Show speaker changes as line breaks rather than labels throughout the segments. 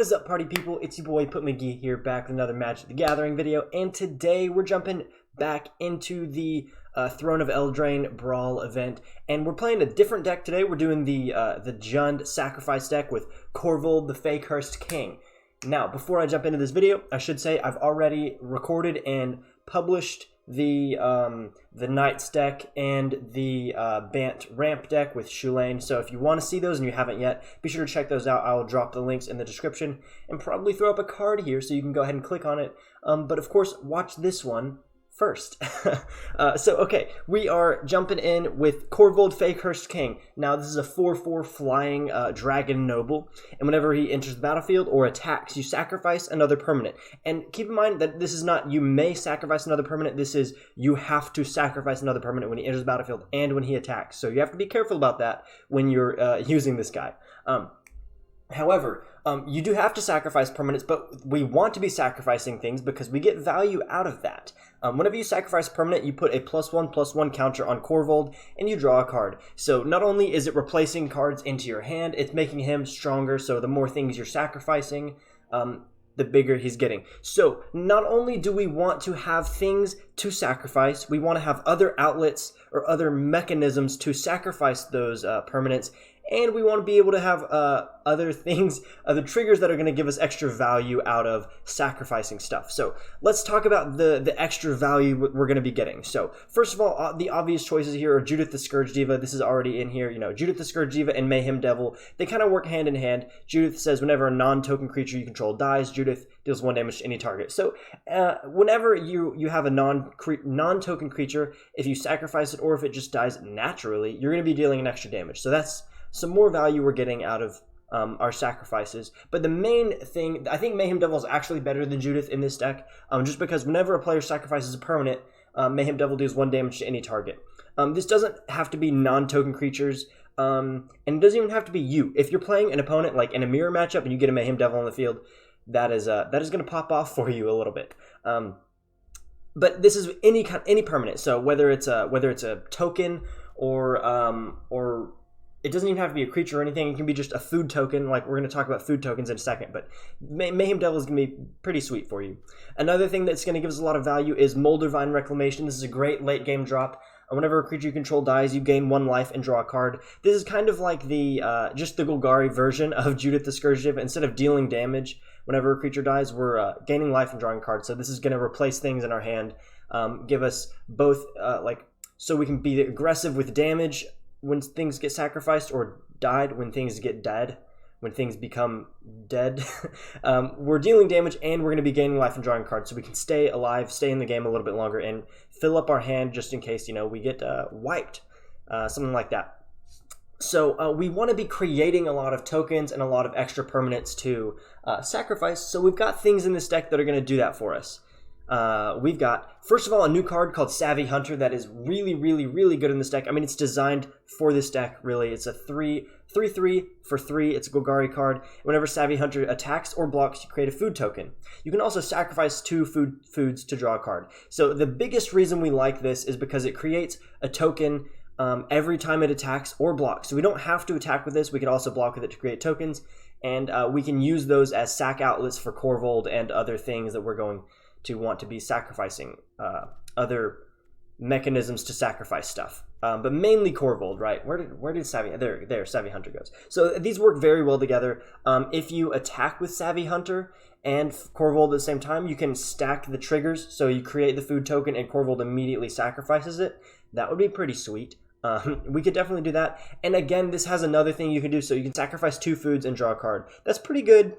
What is up, party people? It's your boy MtG here, back with another Magic the Gathering video, and today we're jumping back into the Throne of Eldraine Brawl event, and we're playing a different deck today. We're doing the Jund Sacrifice deck with Korvold, the fae-cursed king. Now, before I jump into this video, I should say I've already recorded and published the Knights deck and the Bant Ramp deck with Shulane. So if you want to see those and you haven't yet, be sure to check those out. I'll drop the links in the description and probably throw up a card here so you can go ahead and click on it. But of course, watch this one first. Okay, we are jumping in with Korvold, fae-cursed king. Now, this is a 4/4 flying dragon noble, and whenever he enters the battlefield or attacks, you sacrifice another permanent. And keep in mind that this is not you may sacrifice another permanent, this is you have to sacrifice another permanent when he enters the battlefield and when he attacks. So you have to be careful about that when you're using this guy. However, you do have to sacrifice permanents, but we want to be sacrificing things because we get value out of that. Whenever you sacrifice permanent, you put a +1/+1 counter on Korvold, and you draw a card. So not only is it replacing cards into your hand, it's making him stronger, so the more things you're sacrificing, the bigger he's getting. So not only do we want to have things to sacrifice, we want to have other outlets or other mechanisms to sacrifice those permanents, and we want to be able to have other things, other triggers that are going to give us extra value out of sacrificing stuff. So let's talk about the extra value we're going to be getting. So first of all, the obvious choices here are Judith the Scourge Diva. This is already in here. You know, Judith the Scourge Diva and Mayhem Devil, they kind of work hand in hand. Judith says whenever a non-token creature you control dies, Judith deals 1 damage to any target. So whenever you have a non-token creature, if you sacrifice it or if it just dies naturally, you're going to be dealing an extra damage. So that's some more value we're getting out of our sacrifices. But the main thing, I think Mayhem Devil is actually better than Judith in this deck, just because whenever a player sacrifices a permanent, Mayhem Devil deals 1 damage to any target. This doesn't have to be non-token creatures, and it doesn't even have to be you. If you're playing an opponent like in a mirror matchup and you get a Mayhem Devil on the field, that is going to pop off for you a little bit. But this is any permanent. So whether it's a token or it doesn't even have to be a creature or anything. It can be just a food token. Like, we're going to talk about food tokens in a second, but Mayhem Devil is going to be pretty sweet for you. Another thing that's going to give us a lot of value is Moldervine Reclamation. This is a great late game drop. Whenever a creature you control dies, you gain 1 life and draw a card. This is kind of like the just the Golgari version of Judith the Scourge Diva. Instead of dealing damage whenever a creature dies, we're gaining life and drawing cards. So this is going to replace things in our hand, give us both so we can be aggressive with damage when things get sacrificed, or died when things get dead, when things become dead. We're dealing damage and we're going to be gaining life and drawing cards, so we can stay alive, stay in the game a little bit longer, and fill up our hand just in case, we get wiped, something like that. So we want to be creating a lot of tokens and a lot of extra permanents to sacrifice, so we've got things in this deck that are going to do that for us. We've got, first of all, a new card called Savvy Hunter that is really, really, really good in this deck. I mean, it's designed for this deck, really. It's a 3/3 for 3. It's a Golgari card. Whenever Savvy Hunter attacks or blocks, you create a food token. You can also sacrifice 2 foods to draw a card. So the biggest reason we like this is because it creates a token every time it attacks or blocks. So we don't have to attack with this. We can also block with it to create tokens, and we can use those as sack outlets for Korvold and other things that we're going to want to be sacrificing, other mechanisms to sacrifice stuff, but mainly Korvold, right? Where did Savvy? There Savvy Hunter goes. So these work very well together. If you attack with Savvy Hunter and Korvold at the same time, you can stack the triggers. So you create the food token and Korvold immediately sacrifices it. That would be pretty sweet. We could definitely do that. And again, this has another thing you can do. So you can sacrifice 2 foods and draw a card. That's pretty good.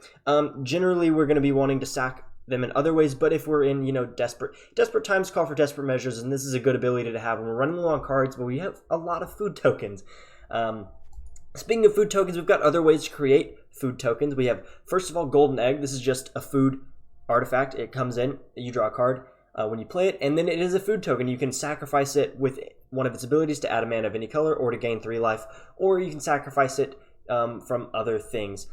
Generally, we're going to be wanting to sack them in other ways, but if we're in, desperate times call for desperate measures, and this is a good ability to have when we're running low on cards, but we have a lot of food tokens. Speaking of food tokens, we've got other ways to create food tokens. We have, first of all, Golden Egg. This is just a food artifact. It comes in, you draw a card when you play it, and then it is a food token. You can sacrifice it with one of its abilities to add a mana of any color or to gain 3 life, or you can sacrifice it from other things.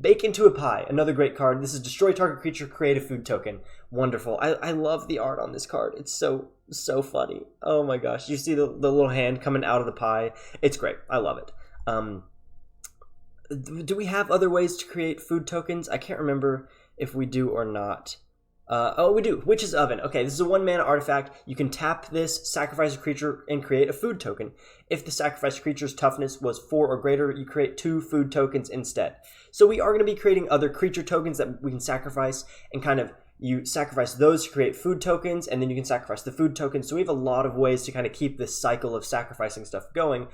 Bake into a pie, another great card. This is destroy target creature, create a food token. Wonderful. I love the art on this card. It's so funny. Oh my gosh. You see the little hand coming out of the pie. It's great. I love it. Do we have other ways to create food tokens? I can't remember if we do or not. Oh, we do. Witch's Oven. Okay, this is a 1-mana artifact. You can tap this, sacrifice a creature, and create a food token. If the sacrificed creature's toughness was 4 or greater, you create 2 food tokens instead. So we are going to be creating other creature tokens that we can sacrifice, and kind of you sacrifice those to create food tokens, and then you can sacrifice the food tokens. So we have a lot of ways to kind of keep this cycle of sacrificing stuff going.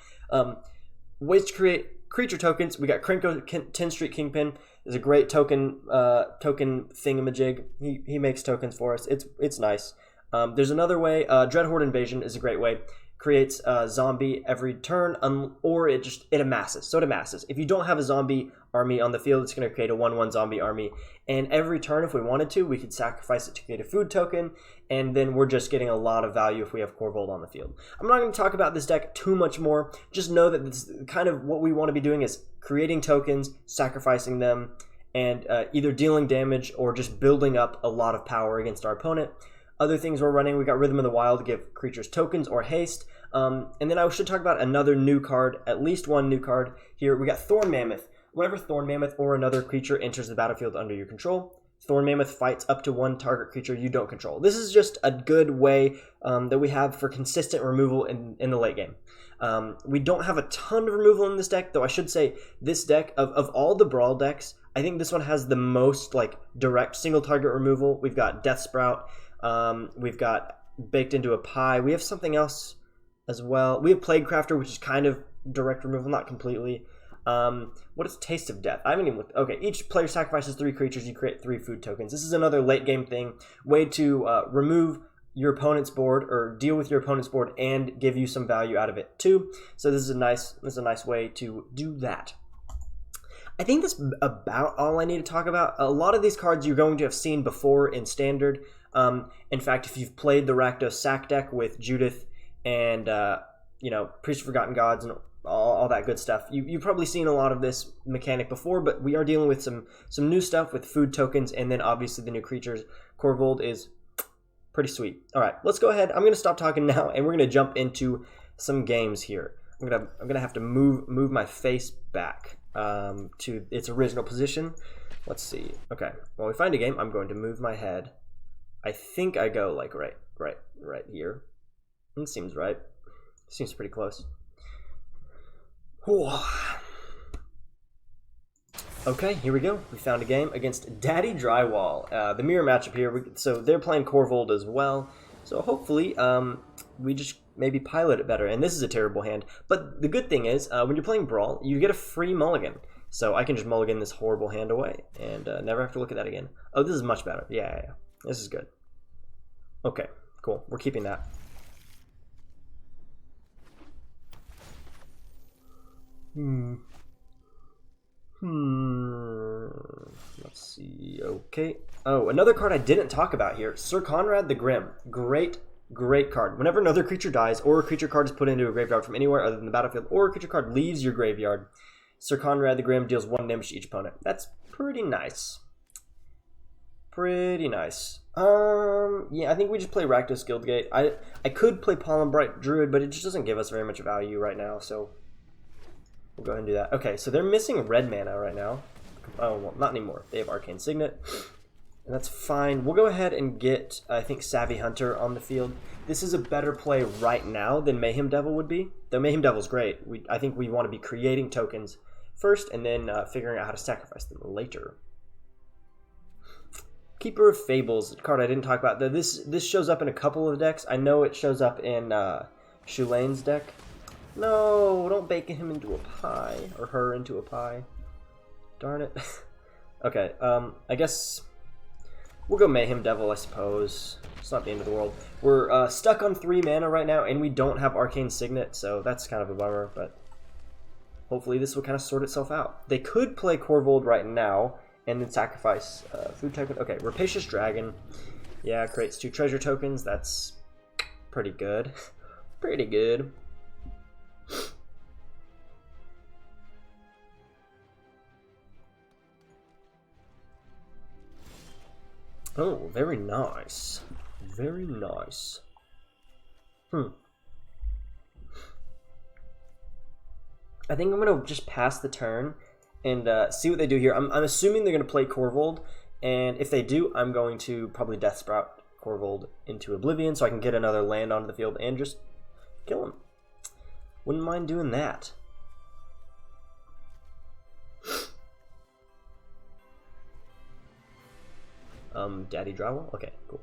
Ways to create creature tokens. We got Krenko 10th Street Kingpin. Is a great token thingamajig. He makes tokens for us. It's nice. There's another way. Dreadhorde Invasion is a great way. Creates a zombie every turn, or it amasses. So it amasses. If you don't have a zombie army on the field, it's going to create a 1/1 zombie army. And every turn, if we wanted to, we could sacrifice it to create a food token, and then we're just getting a lot of value if we have Korvold on the field. I'm not going to talk about this deck too much more. Just know that this kind of what we want to be doing is creating tokens, sacrificing them, and either dealing damage or just building up a lot of power against our opponent. Other things we're running, we got Rhythm of the Wild to give creatures tokens or haste. And then I should talk about another new card, at least one new card here. We got Thorn Mammoth. Whenever Thorn Mammoth or another creature enters the battlefield under your control, Thorn Mammoth fights up to 1 target creature you don't control. This is just a good way that we have for consistent removal in the late game. We don't have a ton of removal in this deck, though I should say this deck, of all the Brawl decks, I think this one has the most like direct single target removal. We've got Death Sprout. We've got Baked into a Pie. We have something else as well. We have Plague Crafter, which is kind of direct removal, not completely. What is Taste of Death? I haven't even looked. Okay, each player sacrifices 3 creatures. You create 3 food tokens. This is another late game thing. Way to remove your opponent's board or deal with your opponent's board and give you some value out of it too. So this is a nice way to do that. I think that's about all I need to talk about. A lot of these cards you're going to have seen before in Standard. In fact, if you've played the Rakdos Sack deck with Judith and Priest of Forgotten Gods and all that good stuff, you've probably seen a lot of this mechanic before, but we are dealing with some new stuff with food tokens and then obviously the new creatures. Korvold is pretty sweet. All right, let's go ahead. I'm going to stop talking now and we're going to jump into some games here. I'm gonna have to move my face back to its original position. Let's see. Okay, when we find a game, I'm going to move my head. I think I go like right here. It seems right. Seems pretty close. Okay, here we go. We found a game against Daddy Drywall. The mirror matchup here. So they're playing Korvold as well. So hopefully, we just maybe pilot it better. And this is a terrible hand. But the good thing is, when you're playing Brawl, you get a free mulligan. So I can just mulligan this horrible hand away and never have to look at that again. Oh, this is much better. Yeah. This is good. Okay, cool. We're keeping that. Let's see. Okay. Oh, another card I didn't talk about here. Sir Conrad the Grim. Great card. Whenever another creature dies or a creature card is put into a graveyard from anywhere other than the battlefield or a creature card leaves your graveyard, Sir Conrad the Grim deals 1 damage to each opponent. That's pretty nice. Pretty nice. Yeah, I think we just play Rakdos Guildgate. I could play Pollen Bright Druid, but it just doesn't give us very much value right now, so we'll go ahead and do that. Okay, so they're missing red mana right now. Oh, well, not anymore. They have Arcane Signet, and that's fine. We'll go ahead and get, I think, Savvy Hunter on the field. This is a better play right now than Mayhem Devil would be. Though Mayhem Devil's great. I think we want to be creating tokens first and then figuring out how to sacrifice them later. Keeper of Fables, a card I didn't talk about. This shows up in a couple of decks. I know it shows up in Shulane's deck. No, don't bake him into a pie. Or her into a pie. Darn it. Okay, I guess we'll go Mayhem Devil, I suppose. It's not the end of the world. We're stuck on 3 mana right now, and we don't have Arcane Signet, so that's kind of a bummer, but hopefully this will kind of sort itself out. They could play Korvold right now, and then sacrifice food token. Okay, Rapacious Dragon. Yeah, creates 2 treasure tokens. That's pretty good. Pretty good. Oh, very nice. Very nice. I think I'm going to just pass the turn and see what they do here. I'm assuming they're going to play Korvold, and if they do, I'm going to probably Death Sprout Korvold into Oblivion so I can get another land onto the field and just kill him. Wouldn't mind doing that. Daddy Drywall? Okay, cool.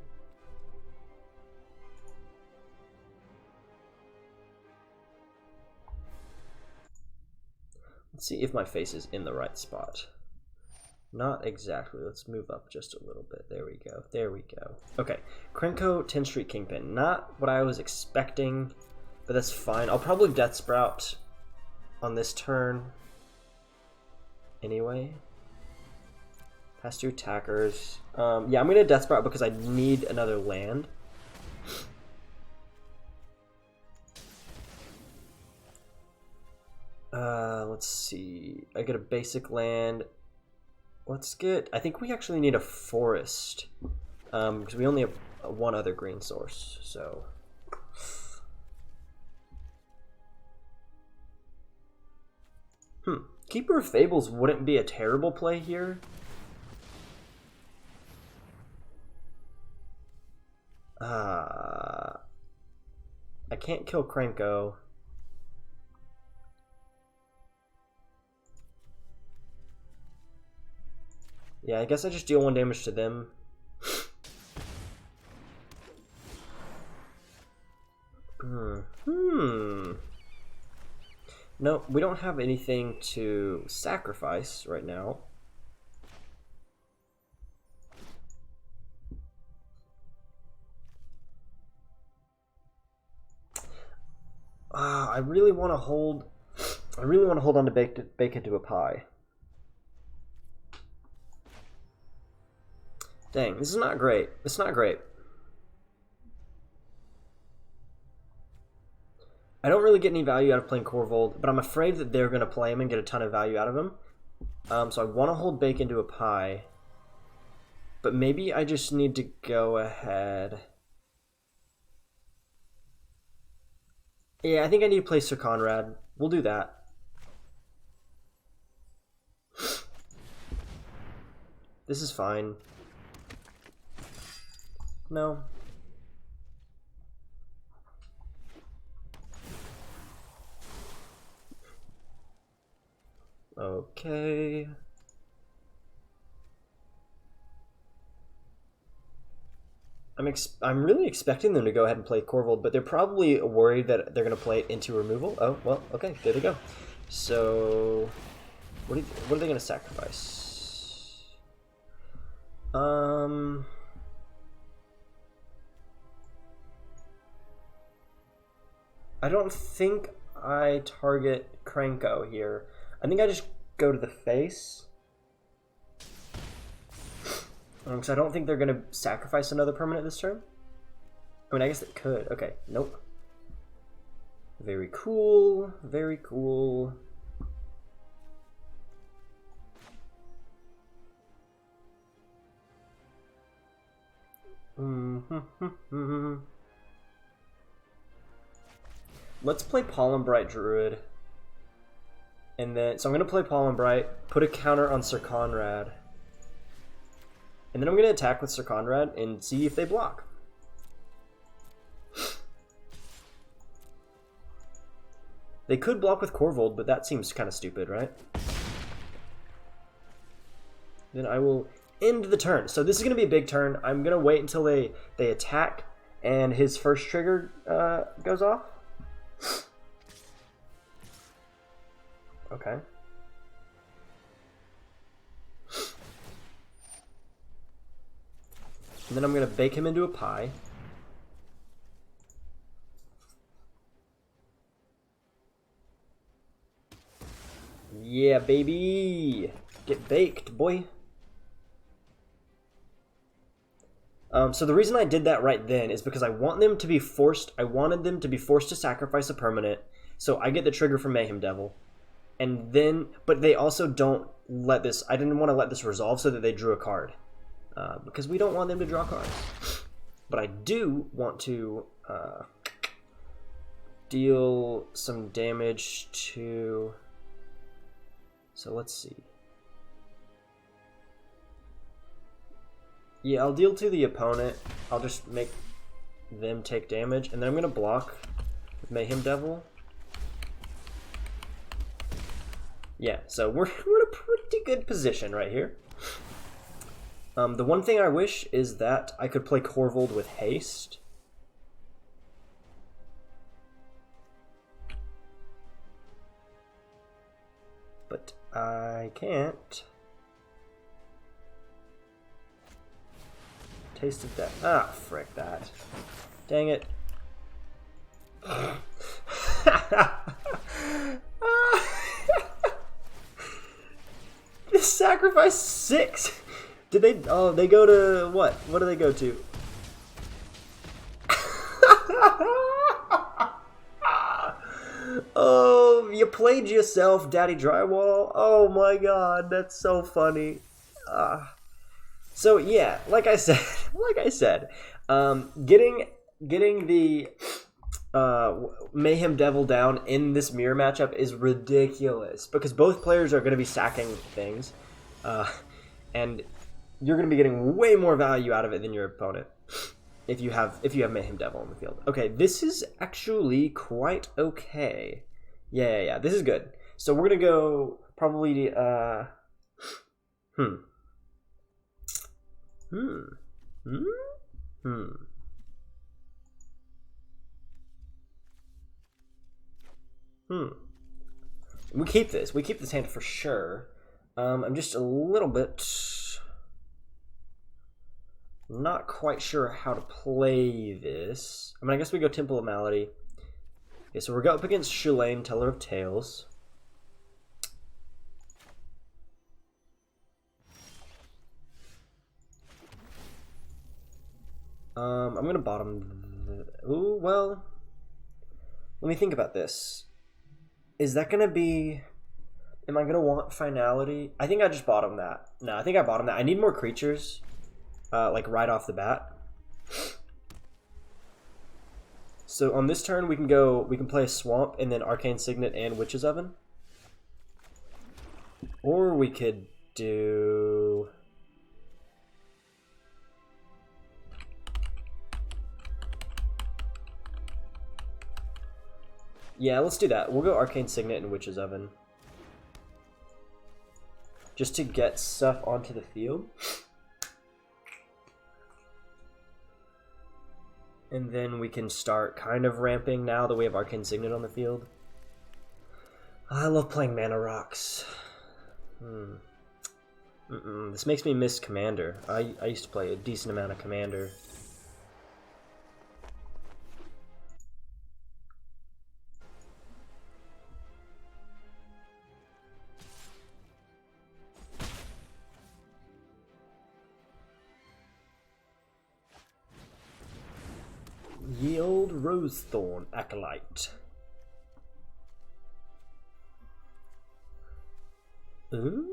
Let's see if my face is in the right spot. Not exactly. Let's move up just a little bit. There we go. There we go. Okay. Krenko, 10th Street Kingpin. Not what I was expecting, but that's fine. I'll probably Death Sprout on this turn anyway. Pass 2 attackers. Yeah, I'm going to Death Sprout because I need another land. Let's see. I get a basic land. Let's get... I think we actually need a forest. Because we only have one other green source, so... Keeper of Fables wouldn't be a terrible play here. I can't kill Krenko. Yeah, I guess I just deal 1 damage to them. No, we don't have anything to sacrifice right now. I really want to hold. I really want to hold on to bake into a pie. Dang, this is not great. It's not great. I don't really get any value out of playing Korvold, but I'm afraid that they're going to play him and get a ton of value out of him. So I want to hold bake into a pie. But maybe I just need to go ahead. Yeah, I think I need to play Sir Conrad. We'll do that. This is fine. No. Okay. I'm really expecting them to go ahead and play Korvold, but they're probably worried that they're going to play it into removal. Oh, well, okay, there they go. So, what are they going to sacrifice? I don't think I target Krenko here. I think I just go to the face. Because I don't think they're going to sacrifice another permanent this turn. I mean, I guess it could. Okay, nope. Very cool. Very cool. Let's play Pollen Bright Druid. And then, so I'm going to play Pollen Bright, put a counter on Sir Conrad. And then I'm going to attack with Sir Conrad and see if they block. They could block with Korvold, but that seems kind of stupid, right? Then I will end the turn. So this is going to be a big turn. I'm going to wait until they attack and his first trigger goes off. Okay. And then I'm going to bake him into a pie. Yeah, baby! Get baked, boy! So the reason I did that right then is because I want them to be forced. I wanted them to be forced to sacrifice a permanent, so I get the trigger from Mayhem Devil. And then, but they also don't let this, I didn't want to let this resolve so that they drew a card. Because we don't want them to draw cards. But I do want to deal some damage to... So let's see. Yeah, I'll deal to the opponent. I'll just make them take damage, and then I'm gonna block with Mayhem Devil. Yeah, so we're in a pretty good position right here. The one thing I wish is that I could play Korvold with haste. But I can't. Tasted that. Ah, frick that. Dang it. This sacrifice 6. Did they? Oh, they go to what? What do they go to? Oh, you played yourself, Daddy Drywall. Oh my God, that's so funny. So yeah, like I said, getting the Mayhem Devil down in this mirror matchup is ridiculous because both players are going to be sacking things, and you're going to be getting way more value out of it than your opponent if you have Mayhem Devil on the field. Okay, this is actually quite okay. Yeah, this is good. So we're going to go probably We keep this. We keep this hand for sure. I'm just a little bit not quite sure how to play this. I mean, I guess we go Temple of Malady. Okay, so we're up against Shulaine, Teller of Tales. I'm gonna bottom. Ooh, well. Let me think about this. Is that gonna be? Am I gonna want finality? I think I just bottom that. No, I think I bottom that. I need more creatures, like right off the bat. So on this turn, we can play a Swamp and then Arcane Signet and Witch's Oven, or we could do. Yeah, let's do that. We'll go Arcane Signet and Witch's Oven. Just to get stuff onto the field. And then we can start kind of ramping now that we have Arcane Signet on the field. I love playing Mana Rocks. This makes me miss Commander. I used to play a decent amount of Commander. Ye old Rosethorn Acolyte. Ooh.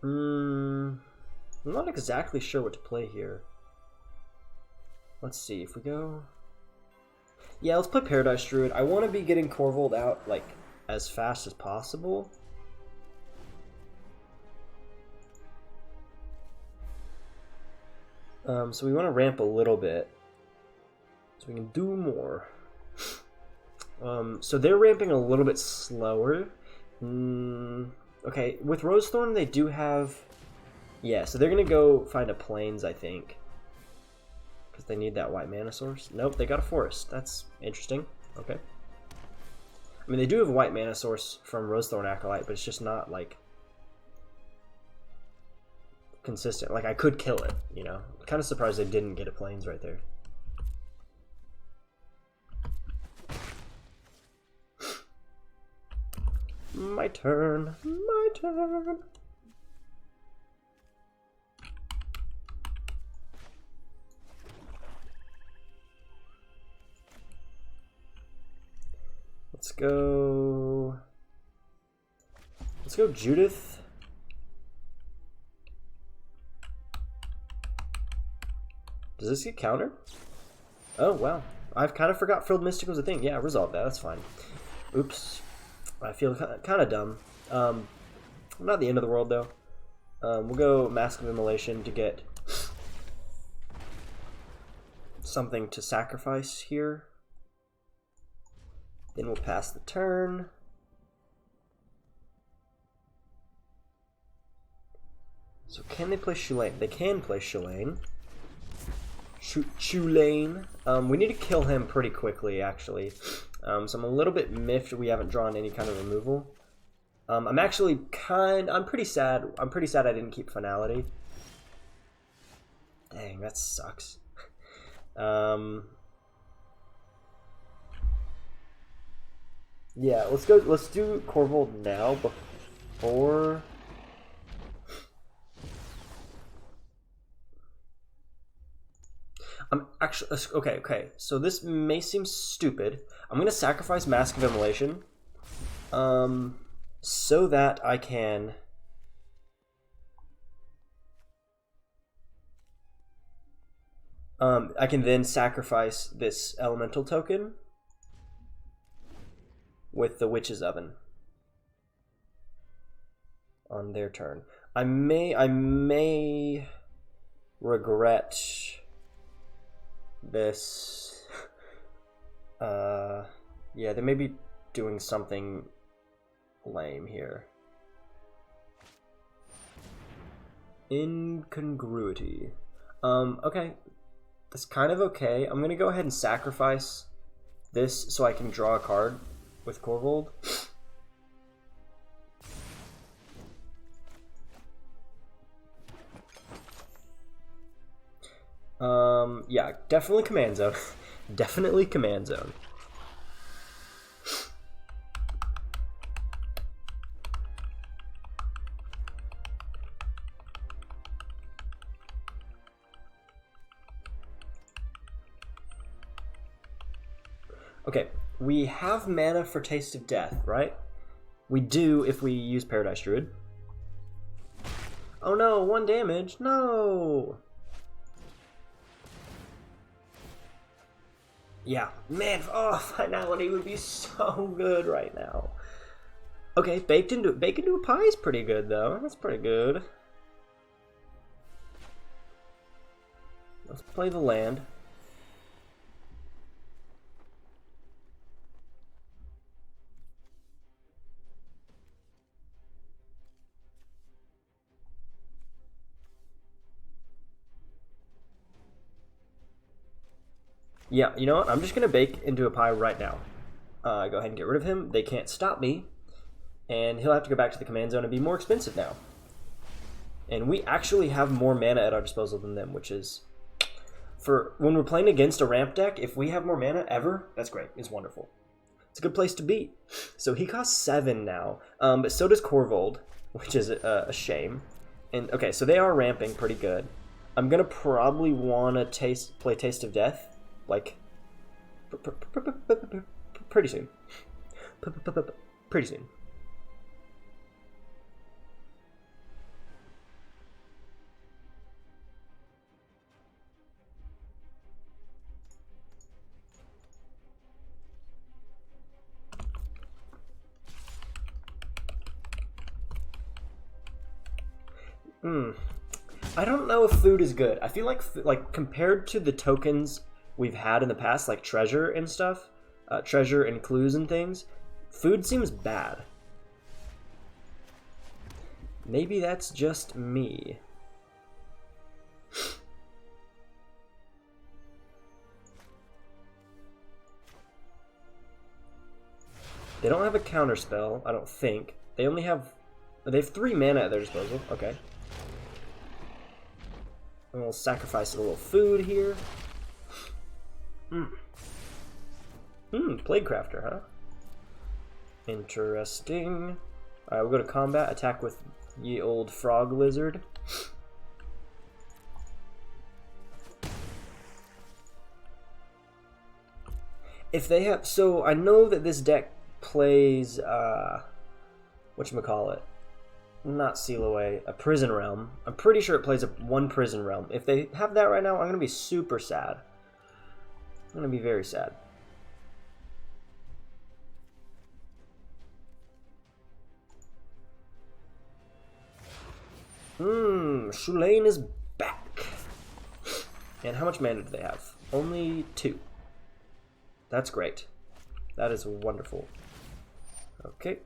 I'm not exactly sure what to play here. Let's see if we go. Yeah, let's play Paradise Druid. I want to be getting Korvold out like as fast as possible. So we want to ramp a little bit so we can do more. So they're ramping a little bit slower. Okay, with Rosethorn they do have... Yeah, so they're going to go find a Plains, I think. Because they need that white mana source. Nope, they got a Forest. That's interesting. Okay. I mean, they do have a white mana source from Rosethorn Acolyte, but it's just not, like... consistent. Like, I could kill it, you know? I'm kind of surprised they didn't get a Plains right there. My turn. My turn. Let's go Judith. Does this get countered? Oh, wow. I've kind of forgot Frilled Mystic was a thing. Yeah, resolve that. That's fine. Oops. I feel kind of dumb. Not the end of the world, though. We'll go Mask of Immolation to get something to sacrifice here. Then we'll pass the turn. So can they play Shulane? They can play Shulane. Shulane. We need to kill him pretty quickly, actually. So I'm a little bit miffed we haven't drawn any kind of removal. I'm actually I'm pretty sad. I'm pretty sad I didn't keep Finality. Dang, that sucks. Yeah, let's do Korvold now before. I'm actually okay. So this may seem stupid. I'm gonna sacrifice Mask of Immolation, so that I can. I can then sacrifice this elemental token with the Witch's Oven on their turn. I may regret this. Yeah, they may be doing something lame here. Incongruity. Okay. That's kind of okay. I'm gonna go ahead and sacrifice this so I can draw a card with Korvold. Yeah, definitely Command Zone. Definitely Command Zone. Okay, we have mana for Taste of Death, right? We do if we use Paradise Druid. Oh no, 1 damage. No! Yeah, man, oh, Finality would be so good right now. Okay, Bacon into a Pie is pretty good, though. That's pretty good. Let's play the land. Yeah, you know what? I'm just going to bake into a pie right now. Go ahead and get rid of him. They can't stop me. And he'll have to go back to the command zone and be more expensive now. And we actually have more mana at our disposal than them, which is... For when we're playing against a ramp deck, if we have more mana ever, that's great. It's wonderful. It's a good place to be. So he costs 7 now. But so does Korvold, which is a shame. And okay, so they are ramping pretty good. I'm going to probably want to play Taste of Death. Like, pretty soon. Pretty soon. I don't know if food is good. I feel like compared to the tokens we've had in the past, like treasure and stuff, treasure and clues and things, food seems bad. Maybe that's just me. They don't have a counter spell, I don't think. They have 3 mana at their disposal. Okay. And we'll sacrifice a little food here. Plague Crafter, huh? Interesting. Alright, we'll go to combat. Attack with ye old frog lizard. If they have... So, I know that this deck plays... whatchamacallit? Not Seal Away. A Prison Realm. I'm pretty sure it plays 1 Prison Realm. If they have that right now, I'm going to be super sad. I'm going to be very sad. Shulane is back. And how much mana do they have? Only 2. That's great. That is wonderful. Okay.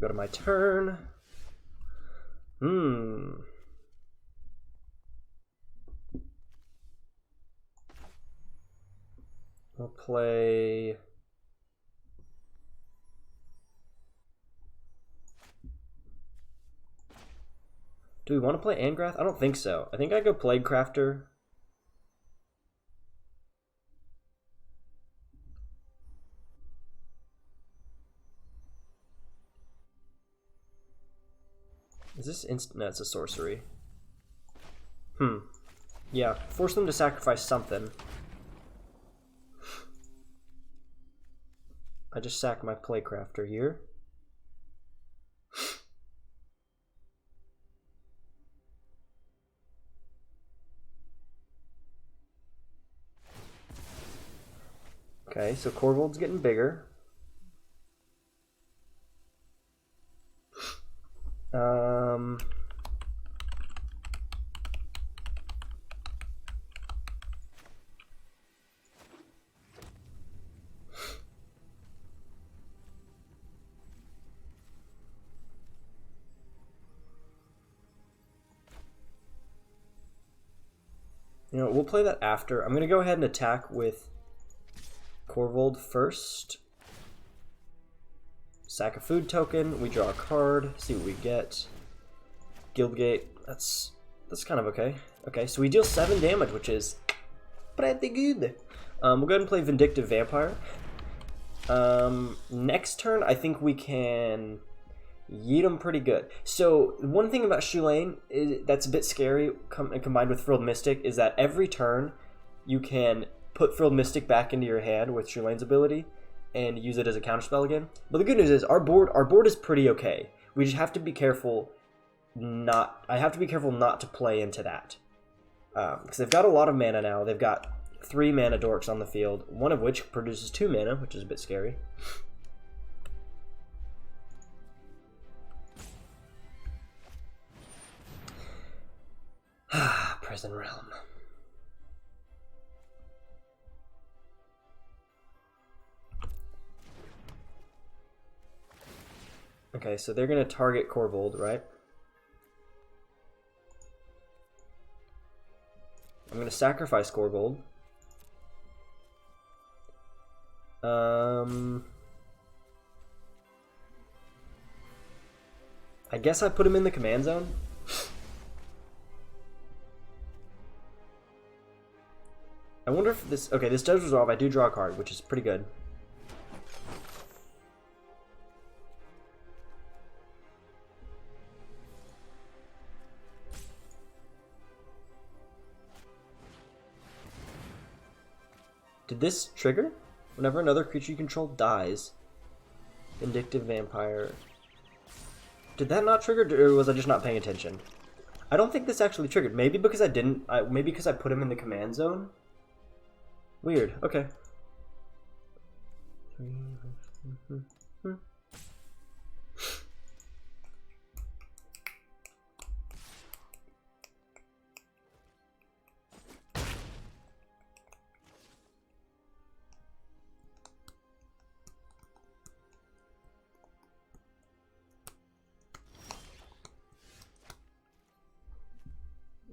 Go to my turn. I'll play... Do we want to play Angrath? I don't think so. I think I go Plague Crafter. Is this instant? No, it's a sorcery. Yeah, force them to sacrifice something. I just sack my Plague Crafter here. Okay, so Korvold's getting bigger. You know, we'll play that after. I'm going to go ahead and attack with Korvold first. Sack a food token. We draw a card. See what we get. Guildgate. That's kind of okay. Okay, so we deal 7 damage, which is pretty good. We'll go ahead and play Vindictive Vampire. Next turn, I think we can yeet them pretty good. So one thing about Shulane that's a bit scary combined with Frilled Mystic is that every turn you can put Frilled Mystic back into your hand with Shulane's ability and use it as a counterspell again. But the good news is our board is pretty okay. We just have to be careful I have to be careful not to play into that. Because they've got a lot of mana now. They've got 3 mana dorks on the field, one of which produces 2 mana, which is a bit scary. Prison Realm. Okay, so they're going to target Korvold, right? I'm going to sacrifice Korvold. I guess I put him in the command zone. I wonder if this... Okay, this does resolve. I do draw a card, which is pretty good. Did this trigger? Whenever another creature you control dies. Vindictive Vampire. Did that not trigger, or was I just not paying attention? I don't think this actually triggered. Maybe because I didn't... maybe because I put him in the command zone? Weird. Okay.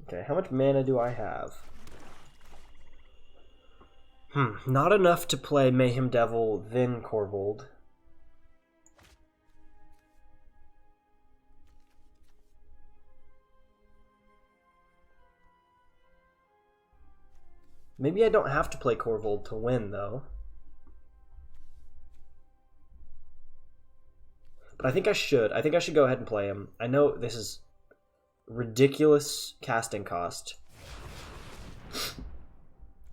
Okay, how much mana do I have? Not enough to play Mayhem Devil, then Korvold. Maybe I don't have to play Korvold to win, though. But I think I should. I think I should go ahead and play him. I know this is ridiculous casting cost.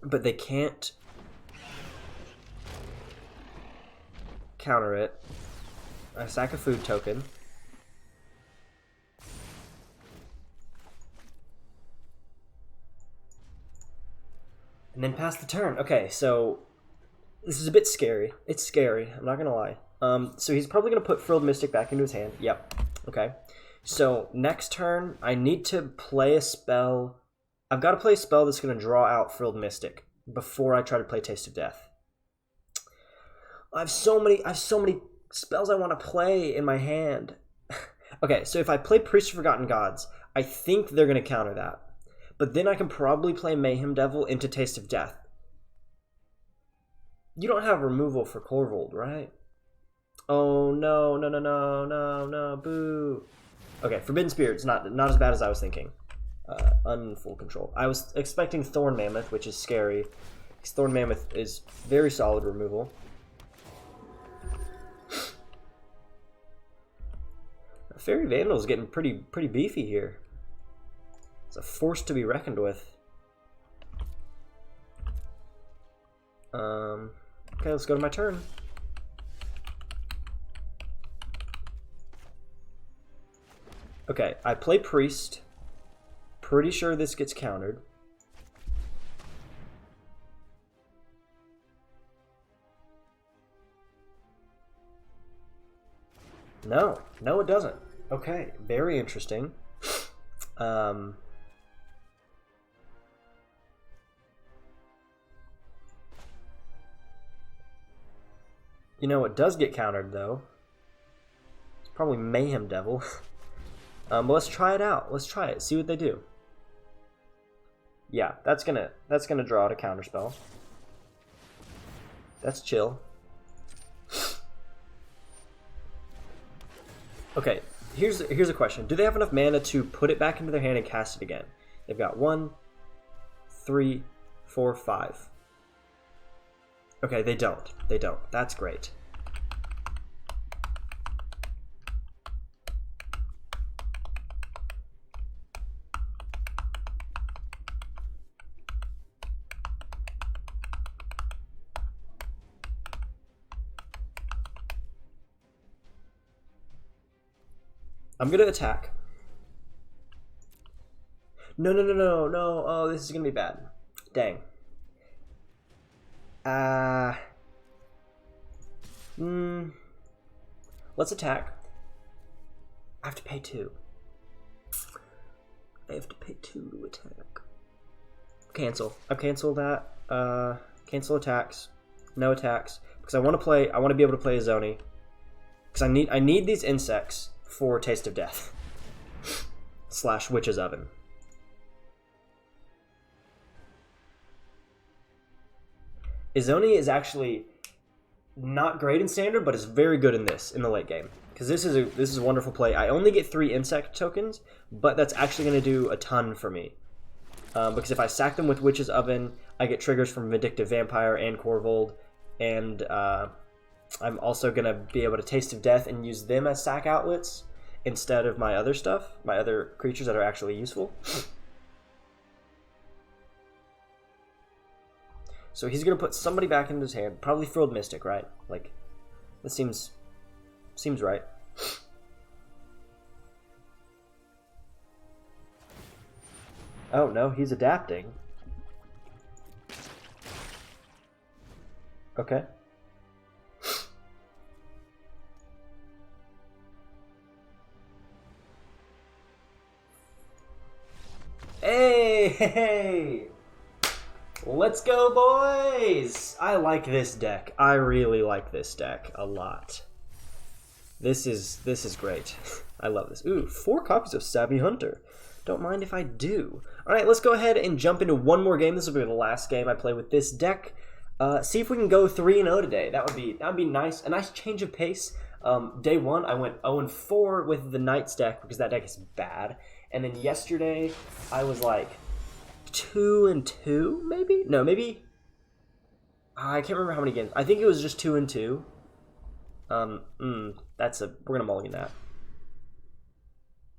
But they can't counter it. I sack a food token. And then pass the turn. Okay, so this is a bit scary. It's scary, I'm not gonna lie. So he's probably gonna put Frilled Mystic back into his hand. Yep. Okay. So next turn, I need to play a spell. I've got to play a spell that's gonna draw out Frilled Mystic before I try to play Taste of Death. I have so many spells I want to play in my hand. Okay, so if I play Priest of Forgotten Gods, I think they're gonna counter that. But then I can probably play Mayhem Devil into Taste of Death. You don't have removal for Korvold, right? Oh, no, boo. Okay, Forbidden Spirit's not as bad as I was thinking. Unfull control. I was expecting Thorn Mammoth, which is scary. Because Thorn Mammoth is very solid removal. Fairy Vandal's getting pretty beefy here. It's a force to be reckoned with. Okay, let's go to my turn. Okay, I play Priest. Pretty sure this gets countered. No, it doesn't. Okay, very interesting. You know what does get countered though? It's probably Mayhem Devil. But let's try it out. Let's try it. See what they do. Yeah, that's gonna draw out a counterspell. That's chill. Okay, here's a question. Do they have enough mana to put it back into their hand and cast it again? They've got 1, 3, 4, 5. Okay, they don't. That's great. I'm gonna attack. No. Oh, this is gonna be bad. Dang. Let's attack. I have to pay 2. I have to pay 2 to attack. Cancel. I've canceled that. Cancel attacks. No attacks. Because I want to be able to play a Zoni. Because I need these insects for Taste of Death. / Witch's Oven. Izoni is actually not great in Standard, but is very good in the late game. Because this is a wonderful play. I only get 3 insect tokens, but that's actually going to do a ton for me. Because if I sack them with Witch's Oven, I get triggers from Vindictive Vampire and Korvold, and I'm also going to be able to Taste of Death and use them as sack outlets instead of my other stuff, my other creatures that are actually useful. So he's going to put somebody back into his hand, probably Frilled Mystic, right? Like, that seems right. Oh, no, he's adapting. Okay. Hey! Let's go, boys! I like this deck. I really like this deck a lot. This is great. I love this. Ooh, 4 copies of Savvy Hunter. Don't mind if I do. Alright, let's go ahead and jump into one more game. This will be the last game I play with this deck. See if we can go 3-0 today. That would be nice. A nice change of pace. Day 1, I went 0-4 with the Knights deck because that deck is bad. And then yesterday, I was like 2-2, maybe? No, maybe. I can't remember how many games. I think it was just 2-2. We're gonna mulligan that.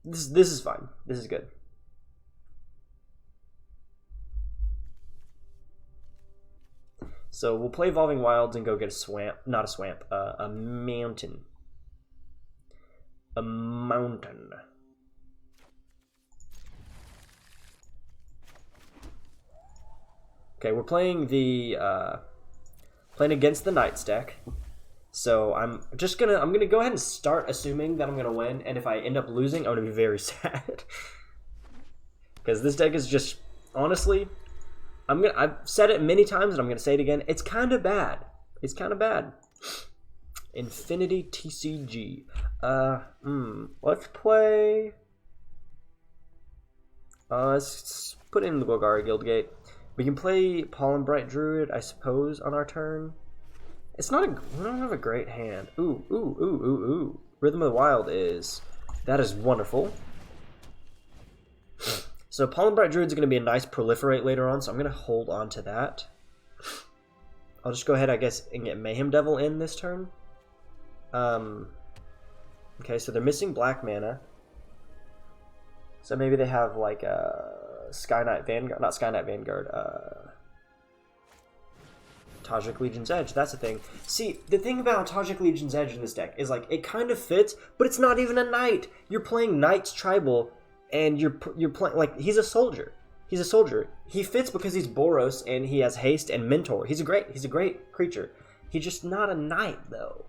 This is fine. This is good. So we'll play Evolving Wilds and go get a swamp. Not a swamp. A mountain. A mountain. Okay, we're playing the playing against the Knights deck. So I'm gonna go ahead and start assuming that I'm gonna win, and if I end up losing, I'm gonna be very sad. Because this deck is just, honestly, I've said it many times and I'm gonna say it again, it's kinda bad. It's kinda bad. Infinity TCG. Let's play. Let's put in the Golgari Guildgate. We can play Pollen Bright Druid, I suppose, on our turn. It's not we don't have a great hand. Ooh. Rhythm of the Wild that is wonderful. So Pollen Bright Druid is going to be a nice proliferate later on, so I'm going to hold on to that. I'll just go ahead, I guess, and get Mayhem Devil in this turn. Okay, so they're missing black mana. So maybe they have like a Sky Knight Vanguard, not Sky Knight Vanguard, Tajik Legion's Edge, that's the thing. See, the thing about Tajik Legion's Edge in this deck is like it kind of fits, but it's not even a knight. You're playing Knight's Tribal, and you're playing like he's a soldier. He's a soldier. He fits because he's Boros and he has haste and mentor. He's a great creature. He's just not a knight though.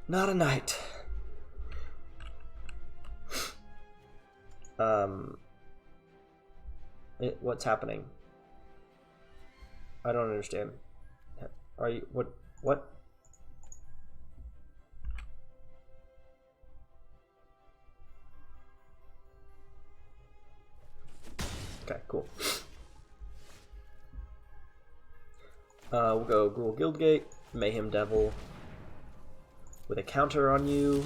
Not a knight. What's happening? I don't understand. Are you what? Okay, cool. We'll go Gruul Guildgate, Mayhem Devil with a counter on you.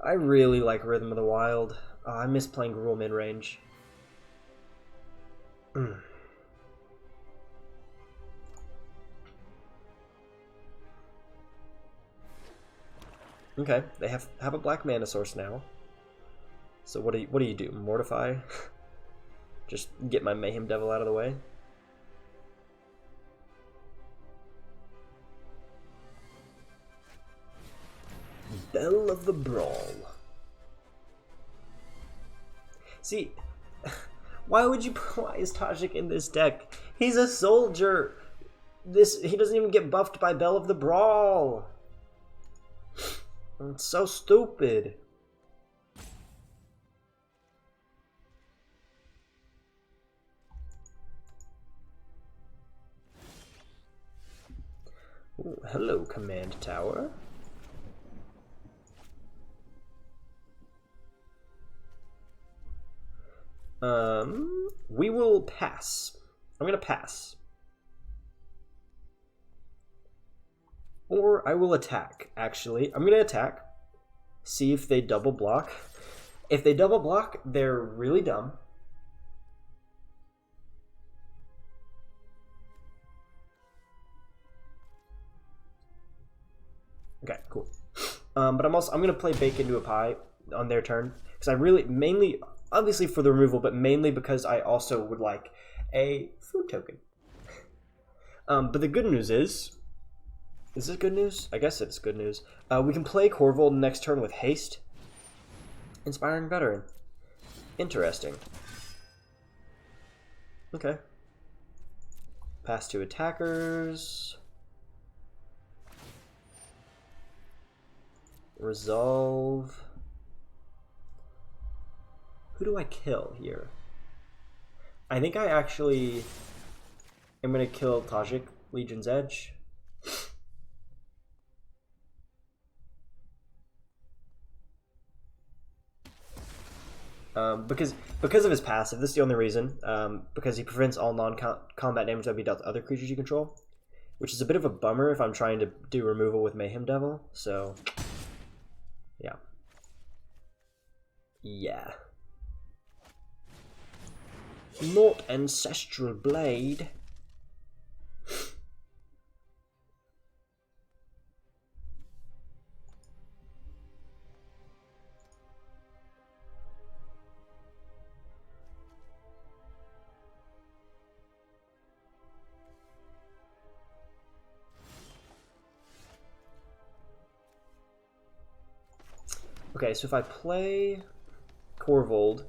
I really like Rhythm of the Wild. Oh, I miss playing Gruul mid-range. Okay, they have a black mana source now. So what do you do? Mortify? Just get my Mayhem Devil out of the way. Bell of the Brawl. See, why is Tajik in this deck? He's a soldier. He doesn't even get buffed by Bell of the Brawl. It's so stupid. Ooh, hello, Command Tower. We will pass. I'm gonna pass. Or I will attack, actually. I'm gonna attack. See if they double block. If they double block, they're really dumb. Okay, cool. But I'm gonna play Bake Into a Pie on their turn. Because I really, mainly, obviously for the removal, but mainly because I also would like a food token. But the good news is this good news? I guess it's good news. We can play Korvold next turn with haste. Inspiring Veteran. Interesting. Okay. Pass to attackers. Resolve. Who do I kill here? I think I actually am going to kill Tajik Legion's Edge. Because of his passive, this is the only reason. Because he prevents all non-combat damage that would be dealt to other creatures you control, which is a bit of a bummer if I'm trying to do removal with Mayhem Devil. So, yeah. Not Ancestral Blade. Okay, so if I play Korvold,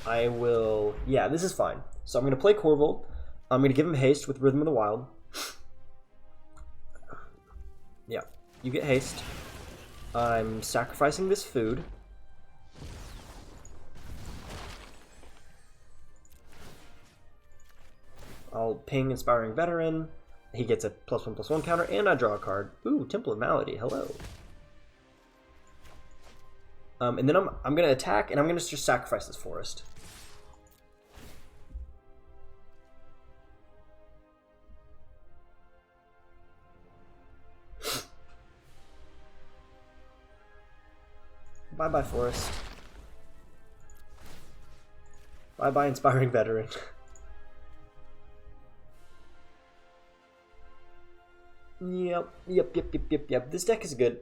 I will... Yeah, this is fine. So I'm going to play Korvold. I'm going to give him haste with Rhythm of the Wild. Yeah, you get haste. I'm sacrificing this food. I'll ping Inspiring Veteran. He gets a +1/+1 counter, and I draw a card. Ooh, Temple of Malady, hello. And then I'm going to attack, and I'm going to just sacrifice this forest. Bye-bye, forest. Bye-bye, Inspiring Veteran. Yep. This deck is good.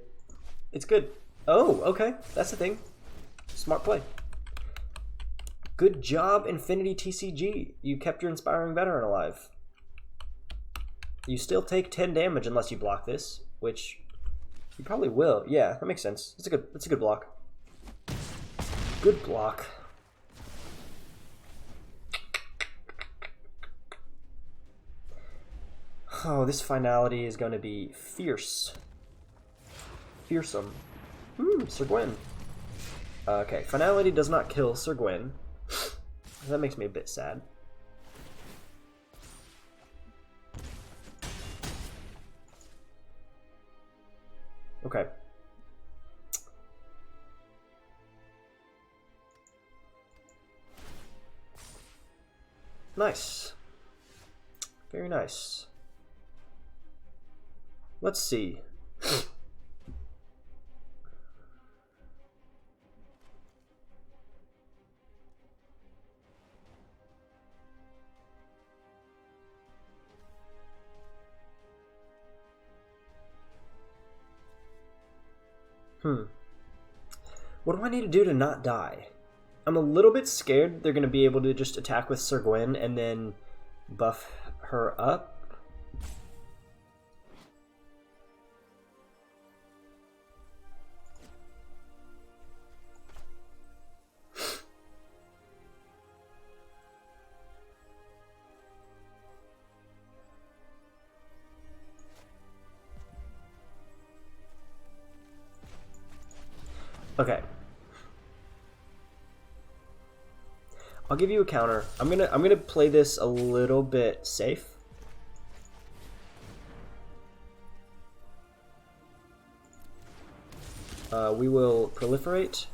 It's good. Oh, okay. That's the thing. Smart play. Good job, Infinity TCG. You kept your Inspiring Veteran alive. You still take 10 damage unless you block this, which you probably will. Yeah, that makes sense. It's a good block. Good block. Oh, this finality is going to be fierce. Fearsome. Sir Gwyn. Okay, finality does not kill Sir Gwyn. That makes me a bit sad. Okay. Nice. Very nice. Let's see. What do I need to do to not die? I'm a little bit scared they're going to be able to just attack with Sir Gwyn and then buff her up. Okay. I'll give you a counter. I'm gonna play this a little bit safe. We will proliferate.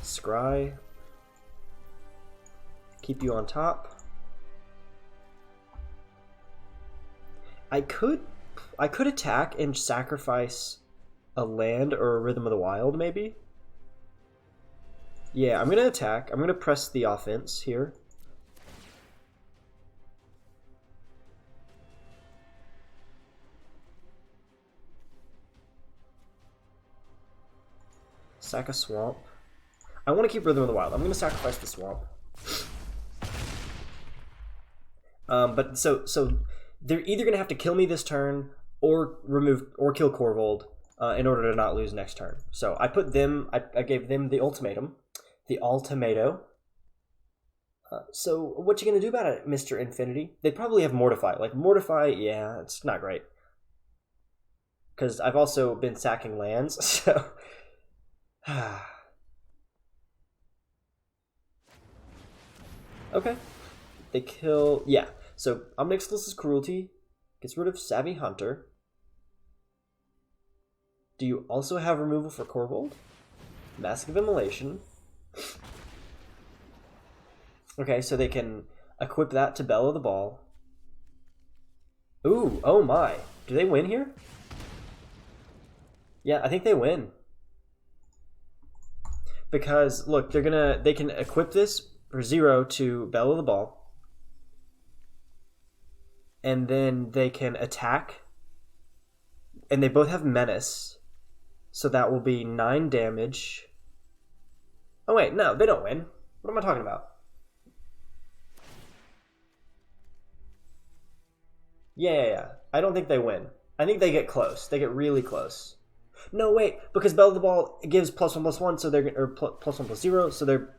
Scry. Keep you on top. I could attack and sacrifice a land or a Rhythm of the Wild, maybe? Yeah, I'm going to attack. I'm going to press the offense here. Sack a swamp. I want to keep Rhythm of the Wild. I'm going to sacrifice the swamp. But so they're either going to have to kill me this turn or kill Korvold in order to not lose next turn. So I put them. I gave them the ultimatum. The ultimato. So what you gonna do about it, Mr. Infinity? They probably have Mortify. Like Mortify, yeah, it's not great. Because I've also been sacking lands, so okay. They kill, yeah. So Omnixlus's Cruelty gets rid of Savvy Hunter. Do you also have removal for Korvold? Mask of Immolation. Okay, so they can equip that to Bellow the Ball. Ooh, oh my. Do they win here? Yeah, I think they win. Because, look, they can equip this for 0 to Bellow the Ball. And then they can attack. And they both have Menace. So that will be 9 damage. Oh wait, no, they don't win. What am I talking about? Yeah. I don't think they win. I think they get close. They get really close. No, wait, because Bell of the Ball gives +1/+1, so they're or +1/+0, so they're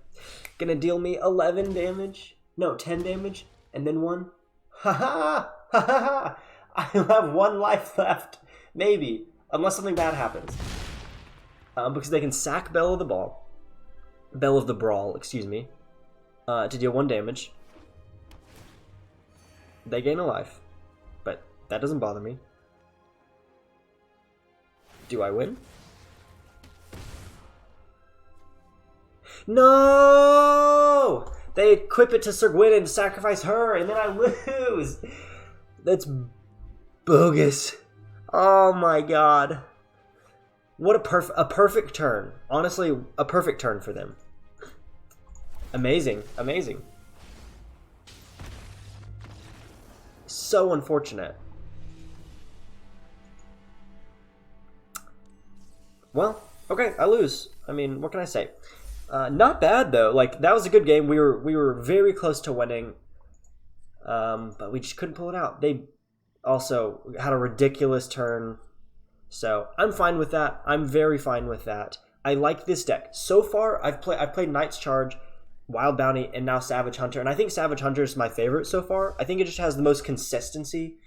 gonna deal me 11 damage. No, 10 damage, and then 1. Ha ha! Ha ha ha! I have 1 life left, maybe, unless something bad happens. Because they can sack Bell of the Brawl, excuse me, to deal 1 damage. They gain a life, but that doesn't bother me. Do I win? No! They equip it to Sir Gwyn and sacrifice her, and then I lose. That's bogus. Oh my god. What a perfect turn. Honestly, a perfect turn for them. Amazing. Amazing. So unfortunate. Well, okay, I lose. I mean, what can I say? Not bad though. Like, that was a good game. We were very close to winning, but we just couldn't pull it out. They also had a ridiculous turn, so I'm fine with that. I'm very fine with that. I like this deck so far. I've played Knight's Charge, Wild Bounty, and now Savage Hunter, and I think Savage Hunter is my favorite so far. I think it just has the most consistency.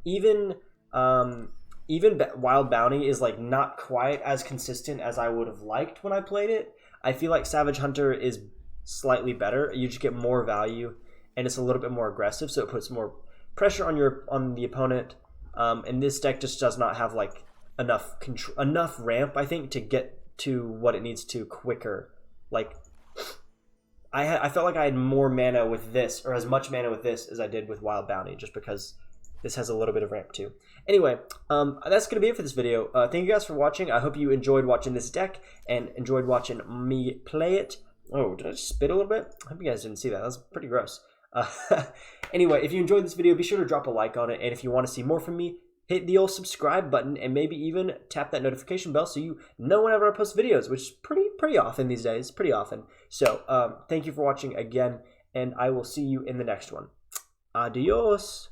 Even Wild Bounty is like not quite as consistent as I would have liked when I played it. I feel like Savage Hunter is slightly better. You just get more value, and it's a little bit more aggressive, so it puts more pressure on the opponent. And this deck just does not have like enough ramp, I think, to get to what it needs to quicker. Like, I felt like I had more mana with this, or as much mana with this as I did with Wild Bounty, just because this has a little bit of ramp too. Anyway, that's going to be it for this video. Thank you guys for watching. I hope you enjoyed watching this deck and enjoyed watching me play it. Oh, did I just spit a little bit? I hope you guys didn't see that. That was pretty gross. Anyway, if you enjoyed this video, be sure to drop a like on it. And if you want to see more from me, hit the old subscribe button and maybe even tap that notification bell so you know whenever I post videos, which is pretty often these days. Pretty often. So, thank you for watching again, and I will see you in the next one. Adios.